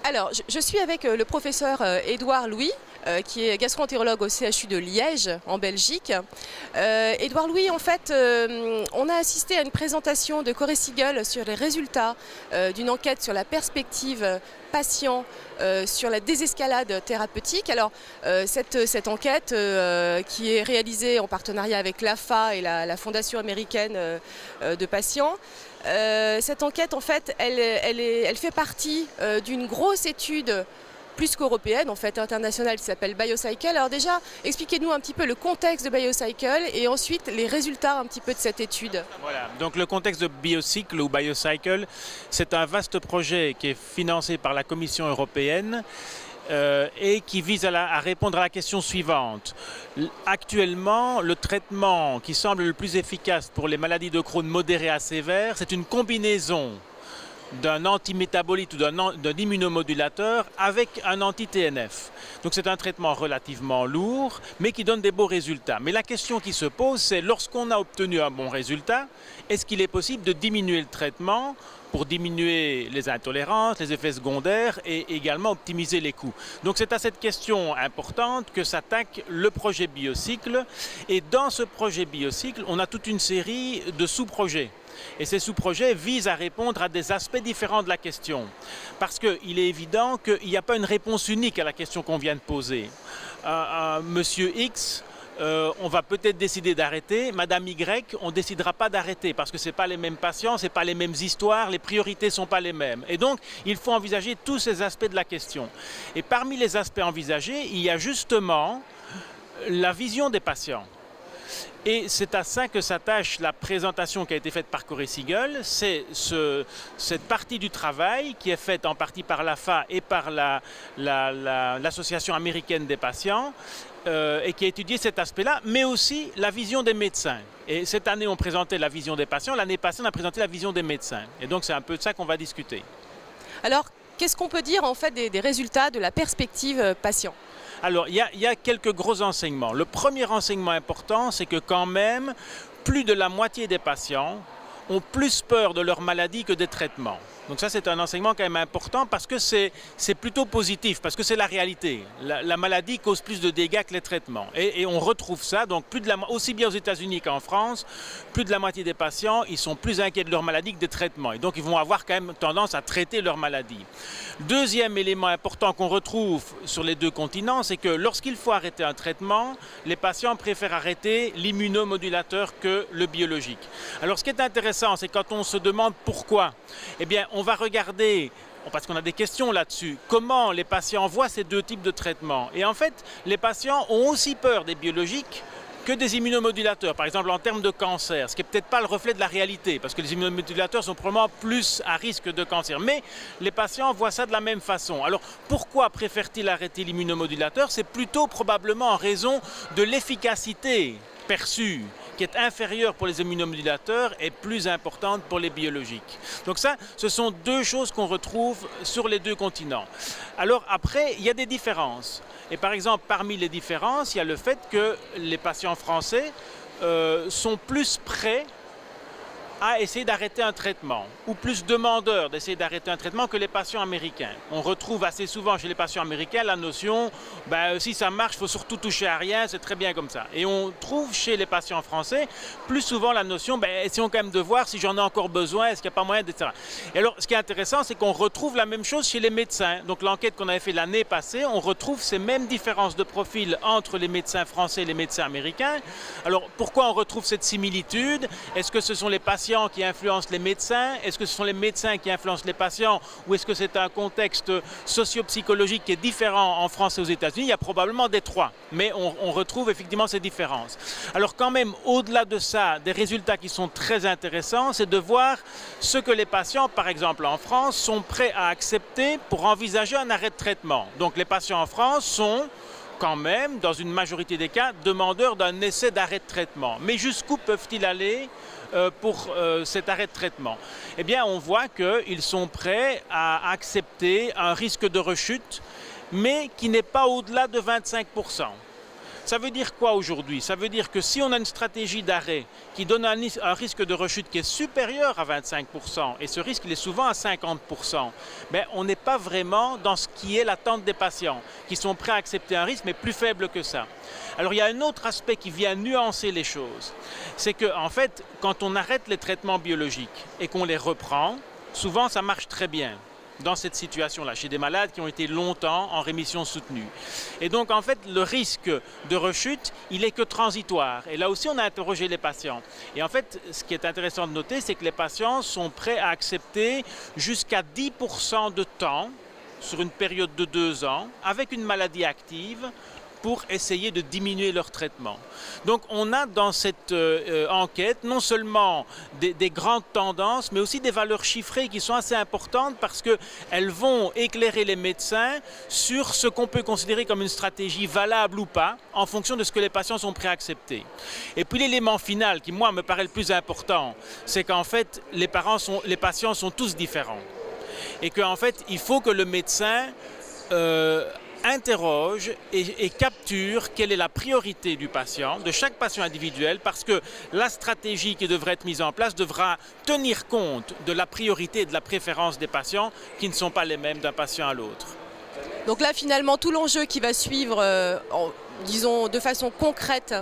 Alors, je suis avec le professeur Édouard Louis, qui est gastro-entérologue au CHU de Liège, en Belgique. Édouard Louis, en fait, on a assisté à une présentation de Corey Siegel sur les résultats d'une enquête sur la perspective patient sur la désescalade thérapeutique. Alors, cette enquête qui est réalisée en partenariat avec l'AFA et la Fondation américaine de patients, cette enquête, en fait, elle fait partie d'une grosse étude plus qu'européenne, en fait, internationale, qui s'appelle BioCycle. Alors déjà, expliquez-nous un petit peu le contexte de BioCycle et ensuite les résultats un petit peu de cette étude. Voilà, donc le contexte de BioCycle ou BioCycle, c'est un vaste projet qui est financé par la Commission européenne et qui vise à répondre à la question suivante. Actuellement, le traitement qui semble le plus efficace pour les maladies de Crohn modérées à sévères, c'est une combinaison d'un antimétabolite ou d'un immunomodulateur avec un anti-TNF. Donc c'est un traitement relativement lourd, mais qui donne des beaux résultats. Mais la question qui se pose, c'est lorsqu'on a obtenu un bon résultat, est-ce qu'il est possible de diminuer le traitement pour diminuer les intolérances, les effets secondaires et également optimiser les coûts. Donc c'est à cette question importante que s'attaque le projet BioCycle. Et dans ce projet BioCycle, on a toute une série de sous-projets. Et ces sous-projets visent à répondre à des aspects différents de la question. Parce qu'il est évident qu'il n'y a pas une réponse unique à la question qu'on vient de poser. Monsieur X, on va peut-être décider d'arrêter. Madame Y, on ne décidera pas d'arrêter parce que ce n'est pas les mêmes patients, ce n'est pas les mêmes histoires, les priorités ne sont pas les mêmes. Et donc, il faut envisager tous ces aspects de la question. Et parmi les aspects envisagés, il y a justement la vision des patients. Et c'est à ça que s'attache la présentation qui a été faite par Corey Siegel. C'est cette partie du travail qui est faite en partie par l'AFA et par l'Association américaine des patients et qui a étudié cet aspect-là, mais aussi la vision des médecins. Et cette année, on présentait la vision des patients. L'année passée, on a présenté la vision des médecins. Et donc, c'est un peu de ça qu'on va discuter. Alors, qu'est-ce qu'on peut dire en fait des résultats de la perspective patient ? Alors, il y a quelques gros enseignements. Le premier enseignement important, c'est que quand même, plus de la moitié des patients ont plus peur de leur maladie que des traitements. Donc ça, c'est un enseignement quand même important parce que c'est plutôt positif, parce que c'est la réalité. La maladie cause plus de dégâts que les traitements. Et on retrouve ça, donc aussi bien aux États-Unis qu'en France, plus de la moitié des patients, ils sont plus inquiets de leur maladie que des traitements. Et donc, ils vont avoir quand même tendance à traiter leur maladie. Deuxième élément important qu'on retrouve sur les deux continents, c'est que lorsqu'il faut arrêter un traitement, les patients préfèrent arrêter l'immunomodulateur que le biologique. Alors, ce qui est intéressant, c'est quand on se demande pourquoi, eh bien, on va regarder, parce qu'on a des questions là-dessus, comment les patients voient ces deux types de traitements. Et en fait, les patients ont aussi peur des biologiques que des immunomodulateurs, par exemple en termes de cancer, ce qui n'est peut-être pas le reflet de la réalité, parce que les immunomodulateurs sont probablement plus à risque de cancer. Mais les patients voient ça de la même façon. Alors pourquoi préfèrent-ils arrêter l'immunomodulateur? C'est plutôt probablement en raison de l'efficacité perçue, qui est inférieure pour les immunomodulateurs et plus importante pour les biologiques. Donc ça, ce sont deux choses qu'on retrouve sur les deux continents. Alors après, il y a des différences. Et par exemple, parmi les différences, il y a le fait que les patients français sont plus prêts à essayer d'arrêter un traitement, ou plus demandeurs d'essayer d'arrêter un traitement que les patients américains. On retrouve assez souvent chez les patients américains la notion, si ça marche, il faut surtout toucher à rien, c'est très bien comme ça. Et on trouve chez les patients français plus souvent la notion, essayons quand même de voir si j'en ai encore besoin, est-ce qu'il n'y a pas moyen, etc. Et alors, ce qui est intéressant, c'est qu'on retrouve la même chose chez les médecins. Donc l'enquête qu'on avait fait l'année passée, on retrouve ces mêmes différences de profil entre les médecins français et les médecins américains. Alors, pourquoi on retrouve cette similitude? Est-ce que ce sont les patients qui influencent les médecins? Est-ce que ce sont les médecins qui influencent les patients? Ou est-ce que c'est un contexte socio-psychologique qui est différent en France et aux États-Unis? Il y a probablement des trois, mais on retrouve effectivement ces différences. Alors quand même, au-delà de ça, des résultats qui sont très intéressants, c'est de voir ce que les patients, par exemple en France, sont prêts à accepter pour envisager un arrêt de traitement. Donc les patients en France sont quand même, dans une majorité des cas, demandeurs d'un essai d'arrêt de traitement. Mais jusqu'où peuvent-ils aller pour cet arrêt de traitement? Eh bien, on voit qu'ils sont prêts à accepter un risque de rechute, mais qui n'est pas au-delà de 25%. Ça veire dire quoi aujourd'hui? Ça veut dire que si on a une stratégie d'arrêt qui donne un risque de rechute qui est supérieur à 25%, et ce risque il est souvent à 50%, ben, on n'est pas vraiment dans ce qui est l'attente des patients, qui sont prêts à accepter un risque, mais plus faible que ça. Alors il y a un autre aspect qui vient nuancer les choses, c'est que en fait, quand on arrête les traitements biologiques et qu'on les reprend, souvent ça marche très bien dans cette situation-là, chez des malades qui ont été longtemps en rémission soutenue. Et donc, en fait, le risque de rechute, il n'est que transitoire. Et là aussi, on a interrogé les patients. Et en fait, ce qui est intéressant de noter, c'est que les patients sont prêts à accepter jusqu'à 10% de temps, sur une période de 2 ans, avec une maladie active, pour essayer de diminuer leur traitement. Donc on a dans cette enquête non seulement des grandes tendances, mais aussi des valeurs chiffrées qui sont assez importantes parce qu'elles vont éclairer les médecins sur ce qu'on peut considérer comme une stratégie valable ou pas, en fonction de ce que les patients sont prêts à accepter. Et puis l'élément final qui, moi, me paraît le plus important, c'est qu'en fait, les patients sont tous différents. Et qu'en fait, il faut que le médecin interroge et capture quelle est la priorité du patient, de chaque patient individuel, parce que la stratégie qui devrait être mise en place devra tenir compte de la priorité et de la préférence des patients qui ne sont pas les mêmes d'un patient à l'autre. Donc là, finalement, tout l'enjeu qui va suivre, disons de façon concrète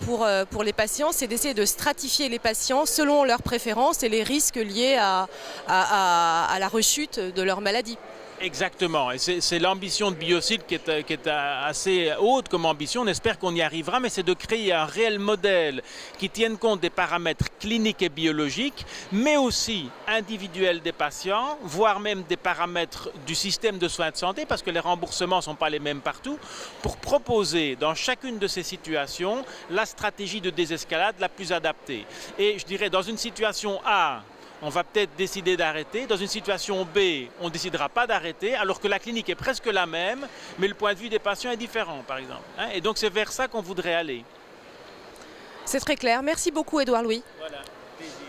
pour les patients, c'est d'essayer de stratifier les patients selon leurs préférences et les risques liés à la rechute de leur maladie. Exactement, et c'est l'ambition de Biocide qui est assez haute comme ambition. On espère qu'on y arrivera, mais c'est de créer un réel modèle qui tienne compte des paramètres cliniques et biologiques, mais aussi individuels des patients, voire même des paramètres du système de soins de santé, parce que les remboursements ne sont pas les mêmes partout, pour proposer dans chacune de ces situations la stratégie de désescalade la plus adaptée. Et je dirais, dans une situation A, on va peut-être décider d'arrêter. Dans une situation B, on ne décidera pas d'arrêter, alors que la clinique est presque la même, mais le point de vue des patients est différent, par exemple. Et donc c'est vers ça qu'on voudrait aller. C'est très clair. Merci beaucoup, Édouard Louis. Voilà, plaisir.